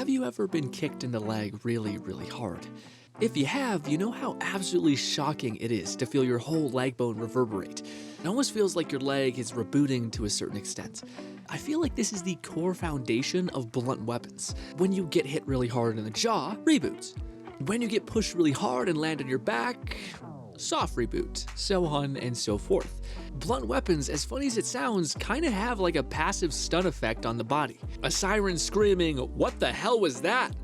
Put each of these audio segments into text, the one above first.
have you ever been kicked in the leg really, really hard? If you have, you know how absolutely shocking it is to feel your whole leg bone reverberate. It almost feels like your leg is rebooting to a certain extent. I feel like this is the core foundation of blunt weapons. When you get hit really hard in the jaw, reboot. When you get pushed really hard and land on your back, soft reboot, so on and so forth. Blunt weapons, as funny as it sounds, kind of have like a passive stun effect on the body. A siren screaming, "What the hell was that?"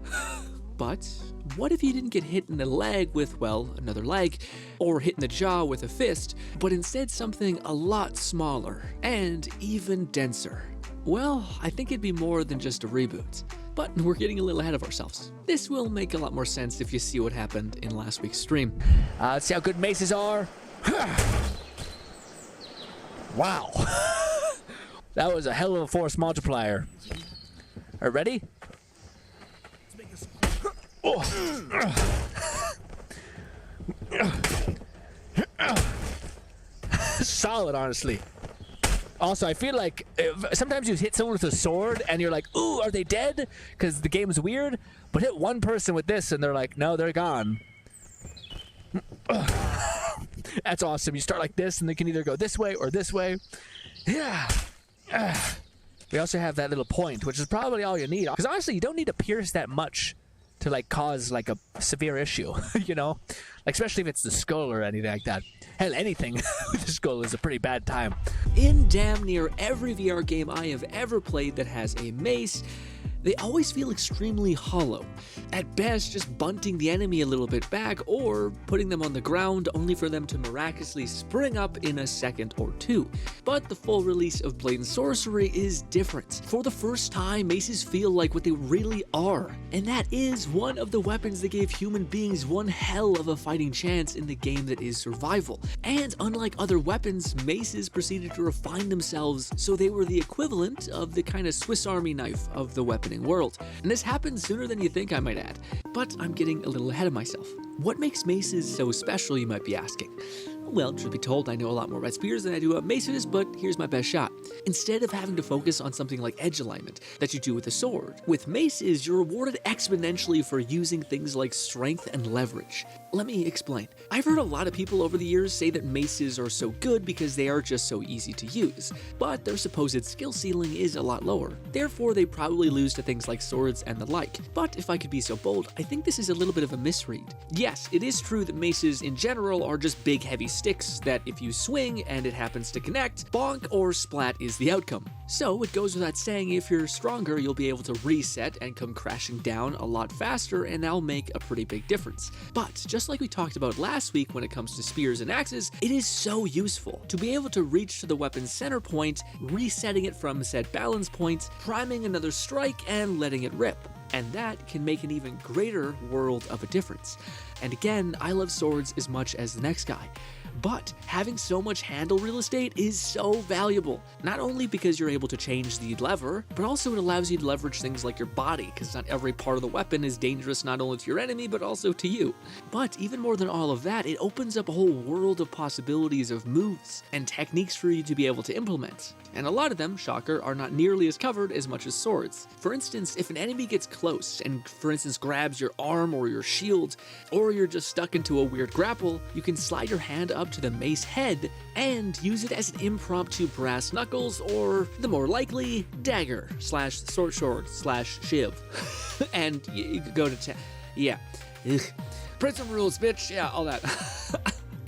But what if you didn't get hit in the leg with, well, another leg, or hit in the jaw with a fist, but instead something a lot smaller and even denser? Well, I think it'd be more than just a reboot. But we're getting a little ahead of ourselves. This will make a lot more sense if you see what happened in last week's stream. Let's see how good maces are. Wow. That was a hell of a force multiplier. Are you ready? Solid, honestly. Also, I feel like sometimes you hit someone with a sword and you're like, ooh, are they dead? Because the game is weird. But hit one person with this and they're like, no, they're gone. That's awesome. You start like this and they can either go this way or this way. Yeah. We also have that little point, which is probably all you need. Because honestly, you don't need to pierce that much to like cause like a severe issue, you know? Like, especially if it's the skull or anything like that. Hell, anything with the skull is a pretty bad time. In damn near every VR game I have ever played that has a mace, they always feel extremely hollow. At best, just bunting the enemy a little bit back or putting them on the ground only for them to miraculously spring up in a second or two. But the full release of Blade and Sorcery is different. For the first time, maces feel like what they really are. And that is one of the weapons that gave human beings one hell of a fighting chance in the game that is survival. And unlike other weapons, maces proceeded to refine themselves so they were the equivalent of the kind of Swiss Army knife of the weaponing world. And this happened sooner than you think, I might add. But I'm getting a little ahead of myself. What makes maces so special, you might be asking? Well, truth be told, I know a lot more about spears than I do about maces, but here's my best shot. Instead of having to focus on something like edge alignment that you do with a sword, with maces, you're rewarded exponentially for using things like strength and leverage. Let me explain. I've heard a lot of people over the years say that maces are so good because they are just so easy to use, but their supposed skill ceiling is a lot lower. Therefore, they probably lose to things like swords and the like. But if I could be so bold, I think this is a little bit of a misread. Yes, it is true that maces in general are just big, heavy sticks that if you swing and it happens to connect, bonk or splat is the outcome. So it goes without saying, if you're stronger, you'll be able to reset and come crashing down a lot faster, and that'll make a pretty big difference. But just like we talked about last week when it comes to spears and axes, it is so useful to be able to reach to the weapon's center point, resetting it from said balance point, priming another strike, and letting it rip. And that can make an even greater world of a difference. And again, I love swords as much as the next guy. But having so much handle real estate is so valuable, not only because you're able to change the lever, but also it allows you to leverage things like your body, because not every part of the weapon is dangerous not only to your enemy, but also to you. But even more than all of that, it opens up a whole world of possibilities of moves and techniques for you to be able to implement. And a lot of them, shocker, are not nearly as covered as much as swords. For instance, if an enemy gets close and, for instance, grabs your arm or your shield, or you're just stuck into a weird grapple, you can slide your hand up to the mace head and use it as an impromptu brass knuckles, or the more likely, dagger slash sword slash shiv. And you go to yeah. Ugh. Prison rules, bitch. Yeah, all that.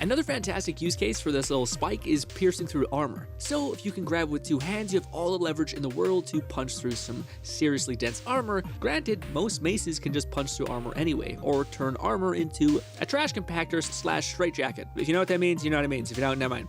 Another fantastic use case for this little spike is piercing through armor. So if you can grab with two hands, you have all the leverage in the world to punch through some seriously dense armor. Granted, most maces can just punch through armor anyway, or turn armor into a trash compactor slash straitjacket. If you know what that means, you know what it means. If you don't, never mind.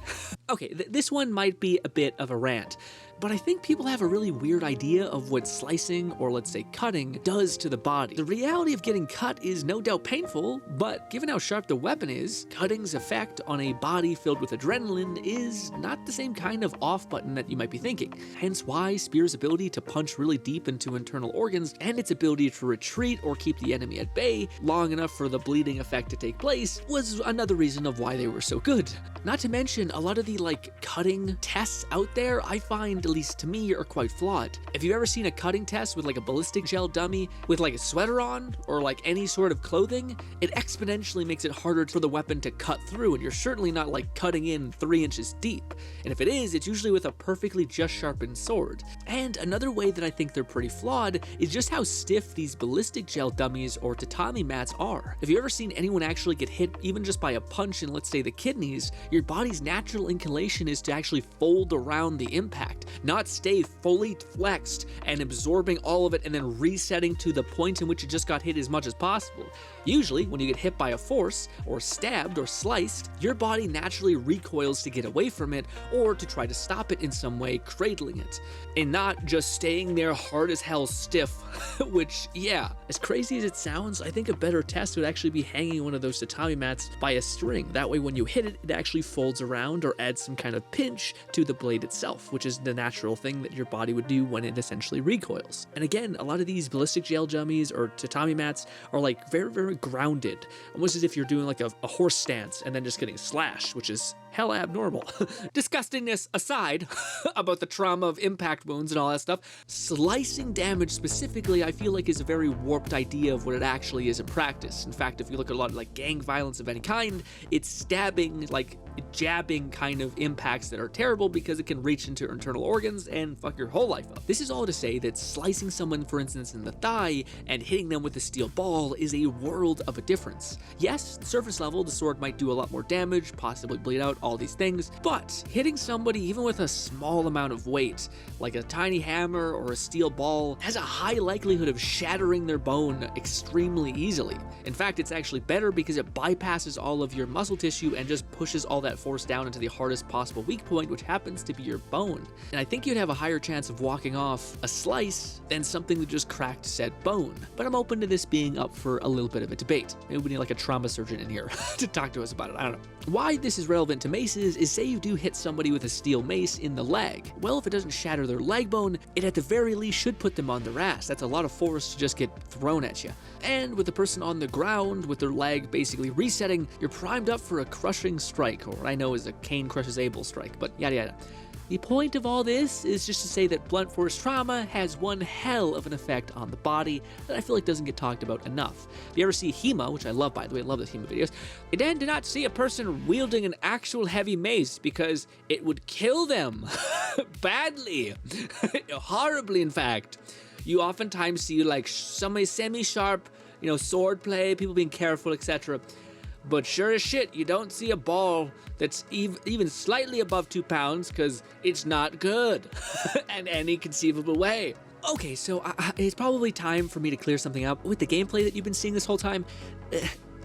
Okay, this one might be a bit of a rant, but I think people have a really weird idea of what slicing, or let's say cutting, does to the body. The reality of getting cut is no doubt painful, but given how sharp the weapon is, cutting's effect on a body filled with adrenaline is not the same kind of off button that you might be thinking. Hence why Spear's ability to punch really deep into internal organs and its ability to retreat or keep the enemy at bay long enough for the bleeding effect to take place was another reason of why they were so good. Not to mention, a lot of the cutting tests out there I find at least to me, are quite flawed. If you've ever seen a cutting test with like a ballistic gel dummy with like a sweater on or like any sort of clothing, it exponentially makes it harder for the weapon to cut through, and you're certainly not like cutting in 3 inches deep. And if it is, it's usually with a perfectly just sharpened sword. And another way that I think they're pretty flawed is just how stiff these ballistic gel dummies or tatami mats are. If you've ever seen anyone actually get hit even just by a punch in, let's say, the kidneys, your body's natural inclination is to actually fold around the impact, not stay fully flexed and absorbing all of it and then resetting to the point in which it just got hit as much as possible. Usually, when you get hit by a force, or stabbed or sliced, your body naturally recoils to get away from it or to try to stop it in some way, cradling it, and not just staying there hard as hell stiff, which, yeah, as crazy as it sounds, I think a better test would actually be hanging one of those tatami mats by a string. That way when you hit it, it actually folds around or adds some kind of pinch to the blade itself, which is the natural thing that your body would do when it essentially recoils. And again, a lot of these ballistic gel dummies or tatami mats are like very, very grounded, almost as if you're doing like a horse stance and then just getting slashed, which is hella abnormal. Disgustingness aside about the trauma of impact wounds and all that stuff, slicing damage specifically I feel like is a very warped idea of what it actually is in practice. In fact, if you look at a lot of like gang violence of any kind, it's stabbing, like jabbing kind of impacts that are terrible because it can reach into internal organs and fuck your whole life up. This is all to say that slicing someone, for instance, in the thigh and hitting them with a steel ball is a world of a difference. Yes, surface level, the sword might do a lot more damage, possibly bleed out, all these things, but hitting somebody even with a small amount of weight, like a tiny hammer or a steel ball, has a high likelihood of shattering their bone extremely easily. In fact, it's actually better because it bypasses all of your muscle tissue and just pushes all that force down into the hardest possible weak point, which happens to be your bone. And I think you'd have a higher chance of walking off a slice than something that just cracked said bone. But I'm open to this being up for a little bit of a debate. Maybe we need like a trauma surgeon in here to talk to us about it. I don't know. Why this is relevant to maces is, say you do hit somebody with a steel mace in the leg. Well, if it doesn't shatter their leg bone, it at the very least should put them on their ass. That's a lot of force to just get thrown at you. And with the person on the ground with their leg basically resetting, you're primed up for a crushing strike, or what I know is a Cain crushes Abel strike, but yada yada. The point of all this is just to say that blunt force trauma has one hell of an effect on the body that I feel like doesn't get talked about enough. If you ever see HEMA, which I love by the way, I love the HEMA videos, you then do not see a person wielding an actual heavy mace because it would kill them badly, horribly in fact. You oftentimes see like some semi-sharp, sword play, people being careful, etc. But sure as shit, you don't see a ball that's even slightly above 2 pounds because it's not good in any conceivable way. Okay, so it's probably time for me to clear something up with the gameplay that you've been seeing this whole time.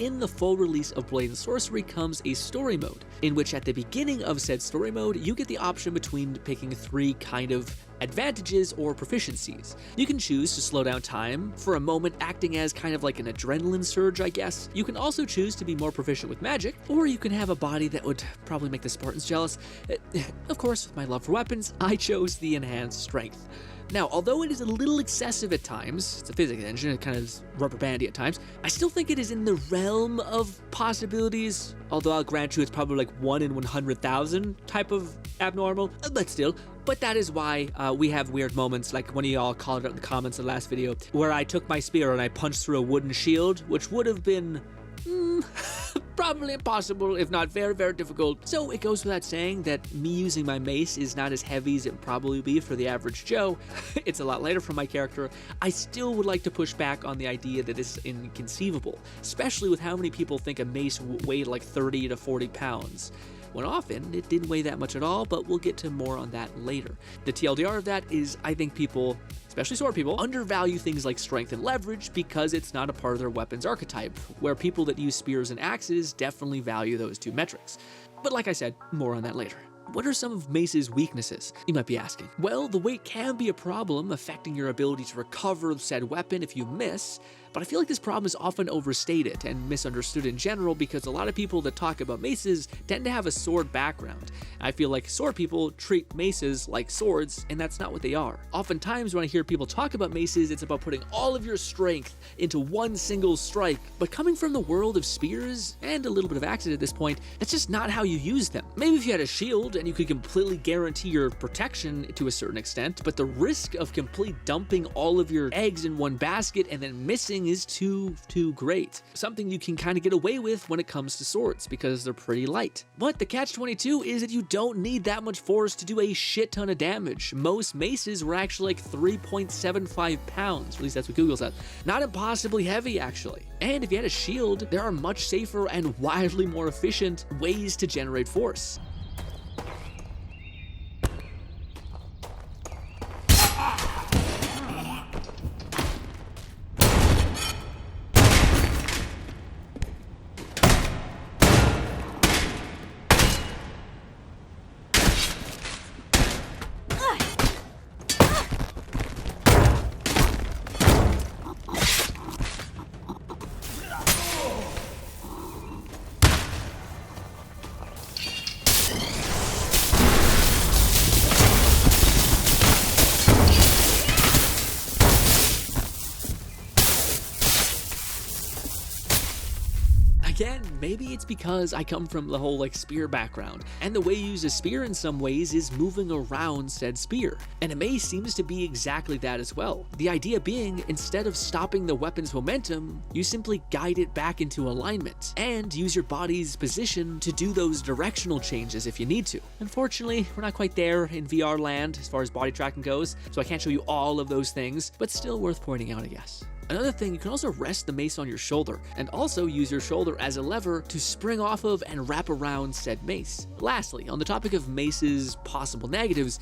In the full release of Blade and Sorcery comes a story mode, in which at the beginning of said story mode, you get the option between picking 3 kind of advantages or proficiencies. You can choose to slow down time for a moment, acting as kind of like an adrenaline surge, I guess. You can also choose to be more proficient with magic, or you can have a body that would probably make the Spartans jealous. Of course, with my love for weapons, I chose the enhanced strength. Now, although it is a little excessive at times, it's a physics engine, it kind of is rubber bandy at times, I still think it is in the realm of possibilities, although I'll grant you it's probably like 1 in 100,000 type of abnormal, but still. But that is why we have weird moments, like one of y'all called it out in the comments of the last video, where I took my spear and I punched through a wooden shield, which would have been probably impossible, if not very, very difficult. So it goes without saying that me using my mace is not as heavy as it would probably be for the average Joe. It's a lot lighter for my character. I still would like to push back on the idea that it's inconceivable, especially with how many people think a mace weighed like 30 to 40 pounds. When often, it didn't weigh that much at all, but we'll get to more on that later. The TLDR of that is, I think people, especially sword people, undervalue things like strength and leverage because it's not a part of their weapons archetype, where people that use spears and axes definitely value those 2 metrics. But like I said, more on that later. What are some of Mace's weaknesses, you might be asking? Well, the weight can be a problem, affecting your ability to recover said weapon if you miss, But I feel like this problem is often overstated and misunderstood in general because a lot of people that talk about maces tend to have a sword background. I feel like sword people treat maces like swords, and that's not what they are. Oftentimes when I hear people talk about maces, it's about putting all of your strength into one single strike, but coming from the world of spears, and a little bit of axe at this point, that's just not how you use them. Maybe if you had a shield and you could completely guarantee your protection to a certain extent, but the risk of completely dumping all of your eggs in one basket and then missing is too great. Something you can kind of get away with when it comes to swords because they're pretty light. But the catch-22 is that you don't need that much force to do a shit ton of damage. Most maces were actually like 3.75 pounds, at least that's what Google said. Not impossibly heavy actually. And if you had a shield, there are much safer and wildly more efficient ways to generate force. Again, maybe it's because I come from the whole spear background, and the way you use a spear in some ways is moving around said spear. And a mace seems to be exactly that as well. The idea being, instead of stopping the weapon's momentum, you simply guide it back into alignment, and use your body's position to do those directional changes if you need to. Unfortunately, we're not quite there in VR land as far as body tracking goes, so I can't show you all of those things, but still worth pointing out, I guess. Another thing, you can also rest the mace on your shoulder, and also use your shoulder as a lever to spring off of and wrap around said mace. Lastly, on the topic of mace's possible negatives,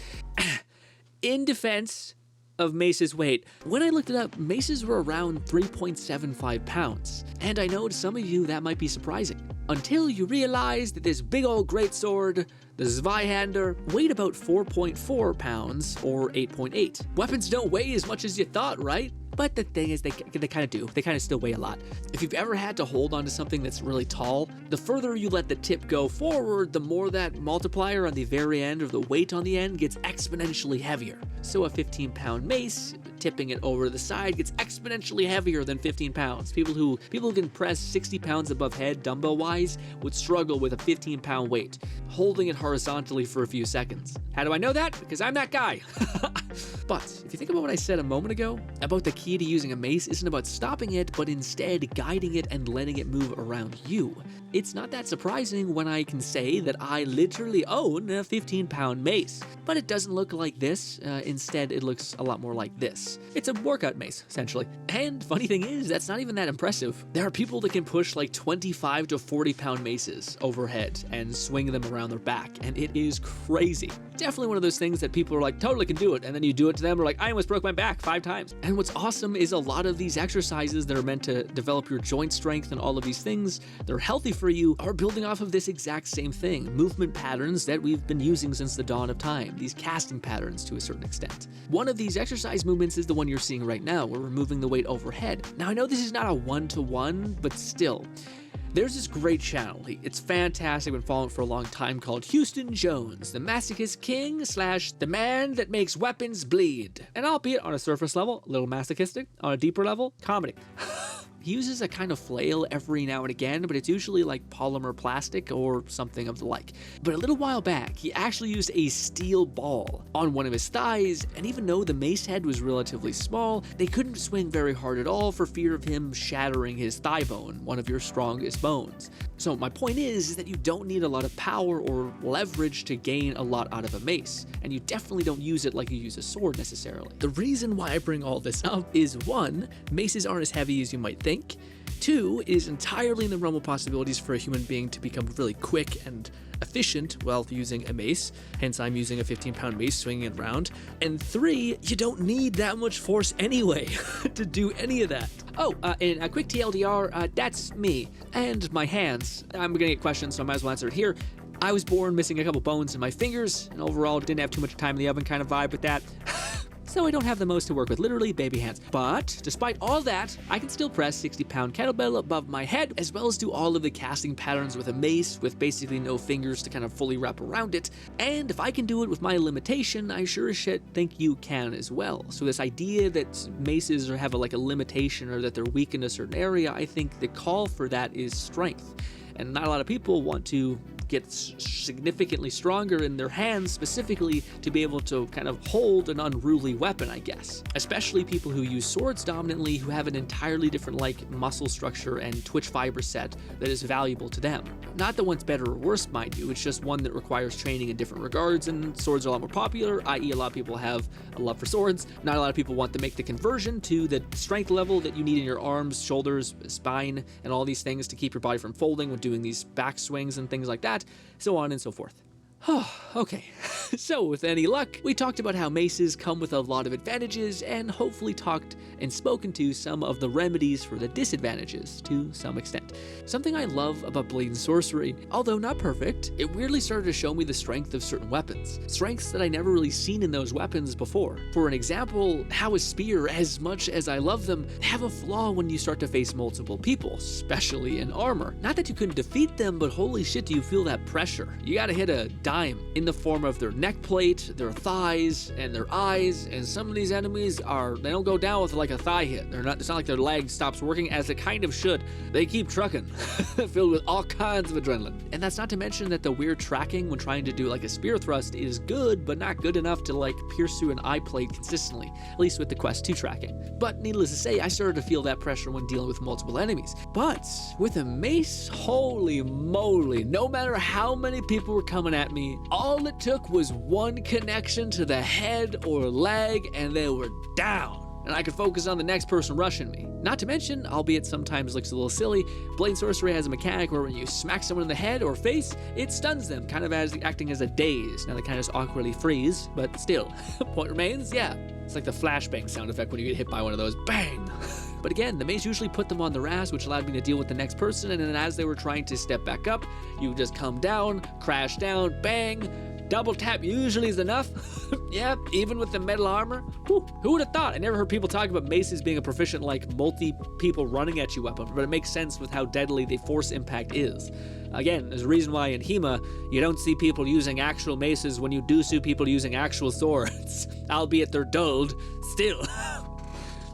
in defense of mace's weight, when I looked it up, maces were around 3.75 pounds, and I know to some of you that might be surprising, until you realize that this big old greatsword, the Zweihander, weighed about 4.4 pounds, or 8.8. Weapons don't weigh as much as you thought, right? But the thing is, they kind of do. They kind of still weigh a lot. If you've ever had to hold onto something that's really tall, the further you let the tip go forward, the more that multiplier on the very end, or the weight on the end, gets exponentially heavier. So a 15-pound mace, tipping it over to the side, gets exponentially heavier than 15 pounds. People who can press 60 pounds above head, dumbbell-wise, would struggle with a 15-pound weight, holding it horizontally for a few seconds. How do I know that? Because I'm that guy. But if you think about what I said a moment ago, about the key to using a mace isn't about stopping it, but instead guiding it and letting it move around you. It's not that surprising when I can say that I literally own a 15-pound mace. But it doesn't look like this, instead it looks a lot more like this. It's a workout mace, essentially. And funny thing is, that's not even that impressive. There are people that can push like 25 to 40-pound maces overhead and swing them around their back, and it is crazy. Definitely one of those things that people are like, totally can do it, and then you do it to them, they're like, I almost broke my back 5 times. And what's awesome is a lot of these exercises that are meant to develop your joint strength and all of these things, they're healthy for you, are building off of this exact same thing. Movement patterns that we've been using since the dawn of time, these casting patterns to a certain extent. One of these exercise movements is the one you're seeing right now, where we're moving the weight overhead. Now I know this is not a one-to-one, but still. There's this great channel, it's fantastic, been following for a long time, called Houston Jones, the masochist king / the man that makes weapons bleed. And albeit on a surface level, a little masochistic, on a deeper level, comedy. He uses a kind of flail every now and again, but it's usually like polymer plastic or something of the like. But a little while back, he actually used a steel ball on one of his thighs, and even though the mace head was relatively small, they couldn't swing very hard at all for fear of him shattering his thigh bone, one of your strongest bones. So my point is that you don't need a lot of power or leverage to gain a lot out of a mace, and you definitely don't use it like you use a sword necessarily. The reason why I bring all this up is 1, maces aren't as heavy as you might think. 2, it is entirely in the realm of possibilities for a human being to become really quick and efficient while using a mace, hence I'm using a 15-pound mace swinging it around. And 3, you don't need that much force anyway to do any of that. Oh, and a quick TLDR, that's me. And my hands. I'm gonna get questions, so I might as well answer it here. I was born missing a couple bones in my fingers, and overall didn't have too much time in the oven kind of vibe with that. so I don't have the most to work with, literally baby hands. But despite all that, I can still press 60-pound kettlebell above my head, as well as do all of the casting patterns with a mace with basically no fingers to kind of fully wrap around it. And if I can do it with my limitation, I sure as shit think you can as well. So this idea that maces have like a limitation or that they're weak in a certain area, I think the call for that is strength. And not a lot of people want to get significantly stronger in their hands specifically to be able to kind of hold an unruly weapon, I guess. Especially people who use swords dominantly, who have an entirely different like muscle structure and twitch fiber set that is valuable to them. Not that one's better or worse, mind you, it's just one that requires training in different regards, and swords are a lot more popular, i.e. a lot of people have a love for swords. Not a lot of people want to make the conversion to the strength level that you need in your arms, shoulders, spine, and all these things to keep your body from folding when doing these back swings and things like that, so on and so forth. Okay, so with any luck, we talked about how maces come with a lot of advantages and hopefully talked and spoken to some of the remedies for the disadvantages to some extent. Something I love about blade and sorcery, although not perfect, it weirdly started to show me the strength of certain weapons. Strengths that I never really seen in those weapons before. For an example, how a spear, as much as I love them, have a flaw when you start to face multiple people, especially in armor. Not that you couldn't defeat them, but holy shit, do you feel that pressure. You gotta hit a dime in the form of their neck plate, their thighs, and their eyes, and some of these enemies they don't go down with like a thigh hit. It's not like their leg stops working, as it kind of should. They keep trucking, filled with all kinds of adrenaline. And that's not to mention that the weird tracking when trying to do like a spear thrust is good, but not good enough to like pierce through an eye plate consistently, at least with the Quest 2 tracking. But needless to say, I started to feel that pressure when dealing with multiple enemies. But with a mace, holy moly, no matter how many people were coming at me, all it took was one connection to the head or leg and they were down. And I could focus on the next person rushing me. Not to mention, albeit sometimes looks a little silly, blade and sorcery has a mechanic where when you smack someone in the head or face, it stuns them, kind of acting as a daze. Now they kind of just awkwardly freeze, but still, point remains, yeah. It's like the flashbang sound effect when you get hit by one of those, bang! But again, the mace usually put them on their ass, which allowed me to deal with the next person, and then as they were trying to step back up, you would just come down, crash down, bang, double tap usually is enough. Yeah, even with the metal armor. Whew, who would have thought? I never heard people talk about maces being a proficient, like, multi-people running at you weapon, but it makes sense with how deadly the force impact is. Again, there's a reason why in HEMA, you don't see people using actual maces when you do see people using actual swords, albeit they're dulled, still.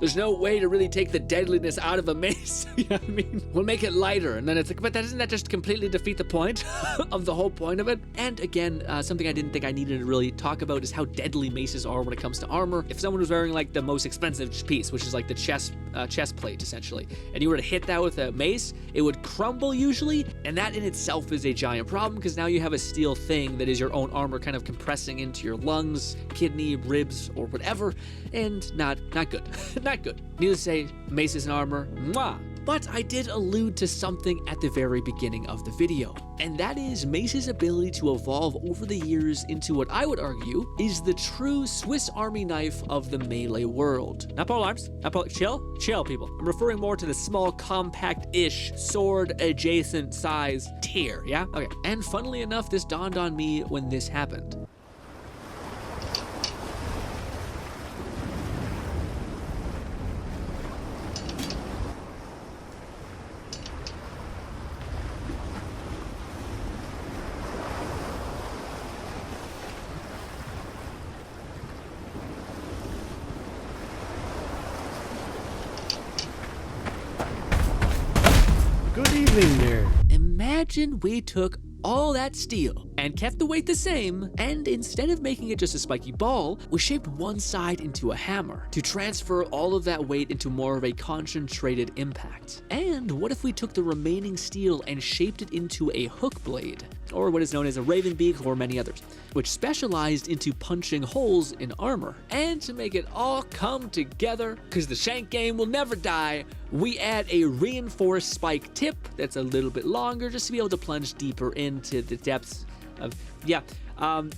There's no way to really take the deadliness out of a mace. You know what I mean? We'll make it lighter, and then it's like, but doesn't that just completely defeat the point of the whole point of it? And again, something I didn't think I needed to really talk about is how deadly maces are when it comes to armor. If someone was wearing like the most expensive piece, which is like the chest plate essentially, and you were to hit that with a mace, it would crumble usually, and that in itself is a giant problem because now you have a steel thing that is your own armor kind of compressing into your lungs, kidney, ribs, or whatever, and not good. Not good. Needless to say, maces and armor, mwah. But I did allude to something at the very beginning of the video, and that is mace's ability to evolve over the years into what I would argue is the true Swiss Army knife of the melee world. Not pole arms, chill people. I'm referring more to the small, compact-ish, sword-adjacent size tier, yeah? Okay, and funnily enough, this dawned on me when this happened. Good evening there. Imagine we took all that steel and kept the weight the same, and instead of making it just a spiky ball, we shaped one side into a hammer to transfer all of that weight into more of a concentrated impact. And what if we took the remaining steel and shaped it into a hook blade, or what is known as a raven beak, or many others, which specialized into punching holes in armor. And to make it all come together, because the shank game will never die, we add a reinforced spike tip that's a little bit longer just to be able to plunge deeper into the depths of,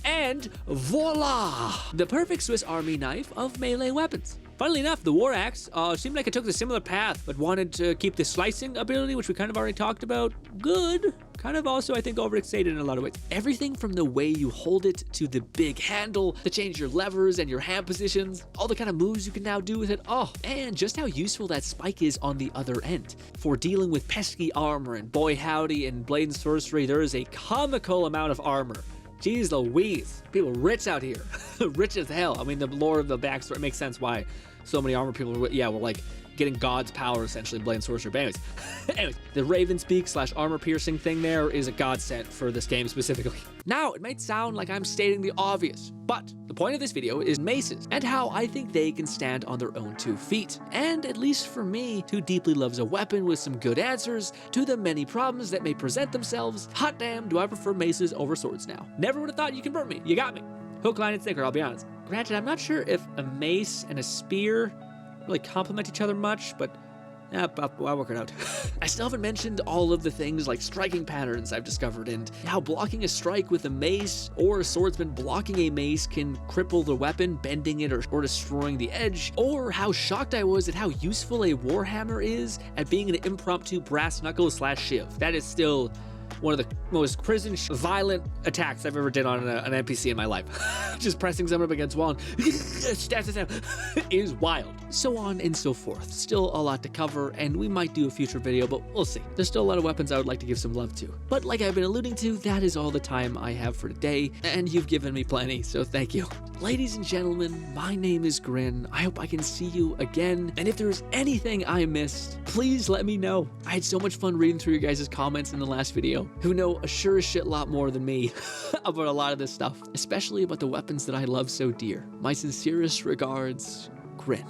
and voila! The perfect Swiss Army knife of melee weapons. Funnily enough, the War Axe seemed like it took a similar path, but wanted to keep the slicing ability, which we kind of already talked about. Good. Kind of also, I think, overexcited in a lot of ways. Everything from the way you hold it to the big handle, to change your levers and your hand positions, all the kind of moves you can now do with it. Oh, and just how useful that spike is on the other end. For dealing with pesky armor, and boy howdy, in Blade and Sorcery, there is a comical amount of armor. Jeez Louise, people rich out here. Rich as hell. I mean, the lore of the backstory makes sense why so many armor people were like getting God's power, essentially, in Blade and Sorcery. But anyways, the Raven Speak / armor piercing thing there is a godsend for this game specifically. Now, it might sound like I'm stating the obvious, but the point of this video is maces, and how I think they can stand on their own 2 feet. And at least for me, who deeply loves a weapon with some good answers to the many problems that may present themselves, hot damn, do I prefer maces over swords now. Never would have thought you convert me. You got me. Hook, line, and sinker, I'll be honest. Granted, I'm not sure if a mace and a spear really complement each other much, but yeah, I'll work it out. I still haven't mentioned all of the things like striking patterns I've discovered, and how blocking a strike with a mace or a swordsman blocking a mace can cripple the weapon, bending it or destroying the edge, or how shocked I was at how useful a warhammer is at being an impromptu brass knuckle / shiv. That is still one of the most prison violent attacks I've ever did on an NPC in my life. Just pressing someone up against wall is wild. So on and so forth. Still a lot to cover, and we might do a future video, but we'll see. There's still a lot of weapons I would like to give some love to. But like I've been alluding to, that is all the time I have for today, and you've given me plenty, so thank you. Ladies and gentlemen, my name is Grin. I hope I can see you again, and if there's anything I missed, please let me know. I had so much fun reading through your guys' comments in the last video, who know a sure as shit lot more than me about a lot of this stuff, especially about the weapons that I love so dear. My sincerest regards, Grin.